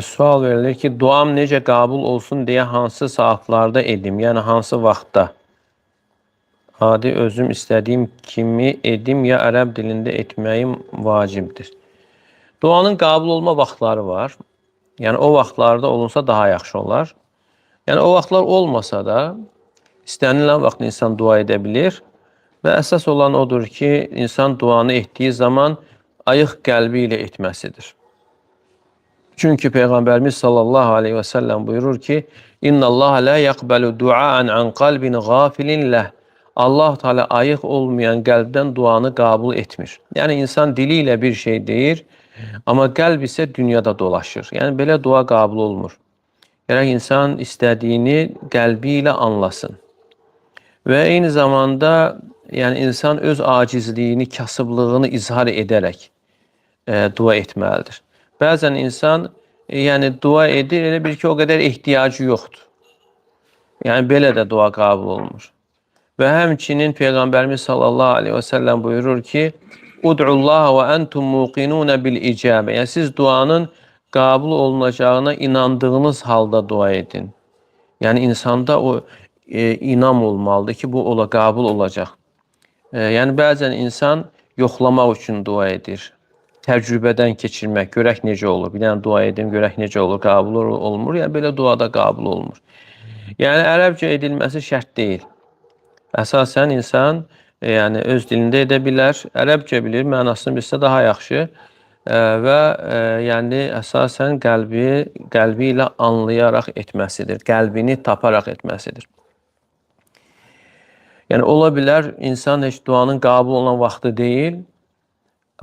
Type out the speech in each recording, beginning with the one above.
Sual verilir ki, duam necə qəbul olsun deyə hansı saatlarda edim? Yəni, hansı vaxtda? Adi özüm istədiyim kimi edim, ya ərəb dilində etməyim vacibdir? Duanın qəbul olma vaxtları var. Yəni, o vaxtlarda olunsa daha yaxşı olar. Yəni, o vaxtlar olmasa da, istənilən vaxt insan dua edə bilir və əsas olan odur ki, insan duanı etdiyi zaman ayıq qəlbi ilə etməsidir. Çünki Peyğəmbərimiz sallallahu aleyhi və səlləm buyurur ki, İnna Allah la yaqbalu duaan an qalbin gafilin ləh. Allah Teala ayıq olmayan qəlbdən duanı qəbul etmir. Yəni, insan dili ilə bir şey deyir, amma qəlb isə dünyada dolaşır. Yəni, belə dua qəbul olmur. Gərək insan istədiyini qəlbi ilə anlasın. Və eyni zamanda, yəni, insan öz acizliyini, kasıblığını izhar edərək dua etməlidir. Bəzən insan dua edir, elə bir ki, o qədər ehtiyacı yoxdur. Yəni, belə də dua qəbul olmur. Və həmçinin Peyğəmbərimiz sallallahu aleyhi və səlləm buyurur ki, Ud'ullaha və entum muqinunə bil-icabə. Yəni, siz duanın qəbul olunacağına inandığınız halda dua edin. Yəni, insanda o inam olmalıdır ki, bu qəbul olacaq. Yəni, bəzən insan yoxlamaq üçün dua edir. Təcrübədən keçirmək, görək necə olur. Bir dənə dua edim, görək necə olur, qəbul olmur. Yəni, belə duada qəbul olmur. Yəni, ərəbcə edilməsi şərt deyil. Əsasən insan öz dilində edə bilər, ərəbcə bilir, mənasını bilsə daha yaxşı və əsasən qəlbi ilə anlayaraq etməsidir, qəlbini taparaq etməsidir. Yəni, ola bilər, insan heç duanın qəbul olan vaxtı deyil,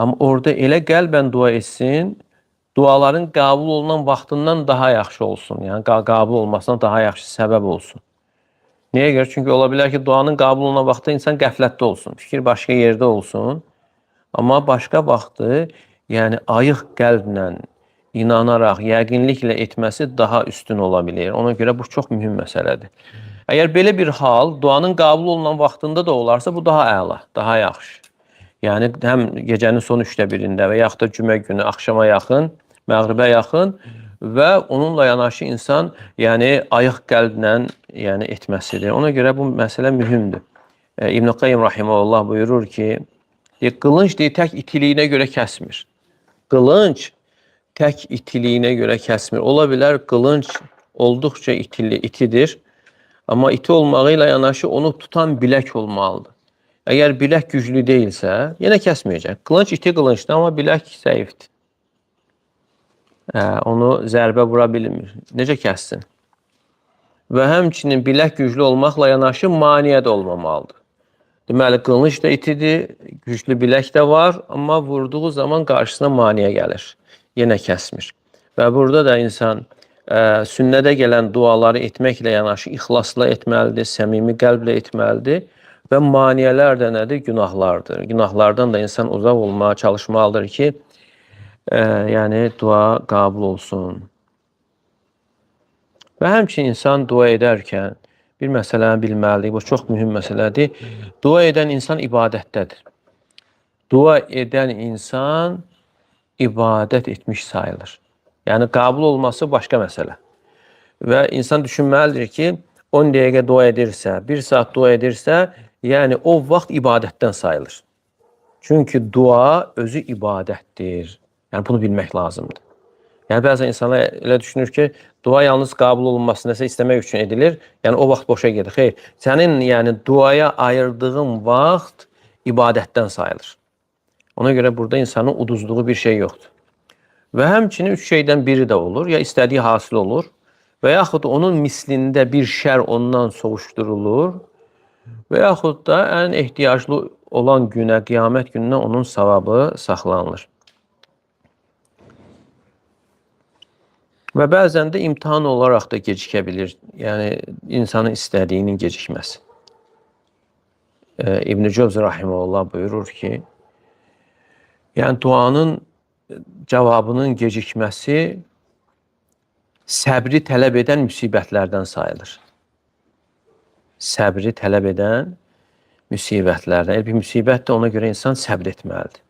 amma orada elə qəlbən dua etsin, duaların qəbul olunan vaxtından daha yaxşı olsun. Yəni, qəbul olmasına daha yaxşı səbəb olsun. Niyə görə? Çünki ola bilər ki, duanın qəbul olunan vaxtda insan qəflətdə olsun, fikir başqa yerdə olsun. Amma başqa vaxtı, yəni ayıq qəlblə, inanaraq, yəqinliklə etməsi daha üstün ola bilir. Ona görə bu çox mühüm məsələdir. Əgər belə bir hal duanın qəbul olunan vaxtında da olarsa, bu daha əla, daha yaxşı. Yəni, həm gecənin son 1/3-də və yaxud da cümə günü, axşama yaxın, məğribə yaxın və onunla yanaşı insan ayıq qəlblə etməsidir. Ona görə bu məsələ mühümdür. İbn-i Qayyim rahimehullah buyurur ki, qılınc tək itiliyinə görə kəsmir. Qılınc tək itiliyinə görə kəsmir. Ola bilər qılınc olduqca itidir, amma iti olmağı ilə yanaşı onu tutan bilək olmalıdır. Əgər bilək güclü deyilsə, yenə kəsməyəcək. Qılınc iti qılıncdır, amma bilək zəifdir. Onu zərbə vura bilmir. Necə kəssin? Və həmçinin bilək güclü olmaqla yanaşı maniyə də olmamalıdır. Deməli, qılınc da itidir, güclü bilək də var, amma vurduğu zaman qarşısına maniyə gəlir. Yenə kəsmir. Və burada da insan sünnədə gələn duaları etməklə yanaşı ixlasla etməlidir, səmimi qəlblə etməlidir. Və maniyələr də nədir? Günahlardır. Günahlardan da insan uzaq olmağa çalışmalıdır ki, dua qəbul olsun. Və həmçinin insan dua edərkən bir məsələni bilməlidir. Bu çox mühüm məsələdir. Dua edən insan ibadətdədir. Dua edən insan ibadət etmiş sayılır. Yəni, qəbul olması başqa məsələ. Və insan düşünməlidir ki, 10 dəqiqə dua edirsə, 1 saat dua edirsə, yəni o vaxt ibadətdən sayılır. Çünki dua özü ibadətdir. Yəni, bunu bilmək lazımdır. Yəni, bəzən insanlar elə düşünür ki, dua yalnız qəbul olunması nəsə istəmək üçün edilir. Yəni, o vaxt boşa gedir. Xeyr, sənin duaya ayırdığın vaxt ibadətdən sayılır. Ona görə burada insanın uduzduğu bir şey yoxdur. Və həmçinin 3 şeydən biri də olur. Ya istədiyi hasil olur və yaxud onun mislində bir şər ondan soğuşdurulur və yaxud da ən ehtiyaclı olan günə, qiyamət gününə onun savabı saxlanılır. Və bəzən də imtahan olaraq da gecikə bilir. Yəni, insanın istədiyinin gecikməsi. İbn-i Cəvzi rahimehullah buyurur ki, yəni duanın cavabının gecikməsi səbri tələb edən müsibətlərdən sayılır. Səbri tələb edən müsibətlərdən. Bir müsibət də ona görə insan səbr etməlidir.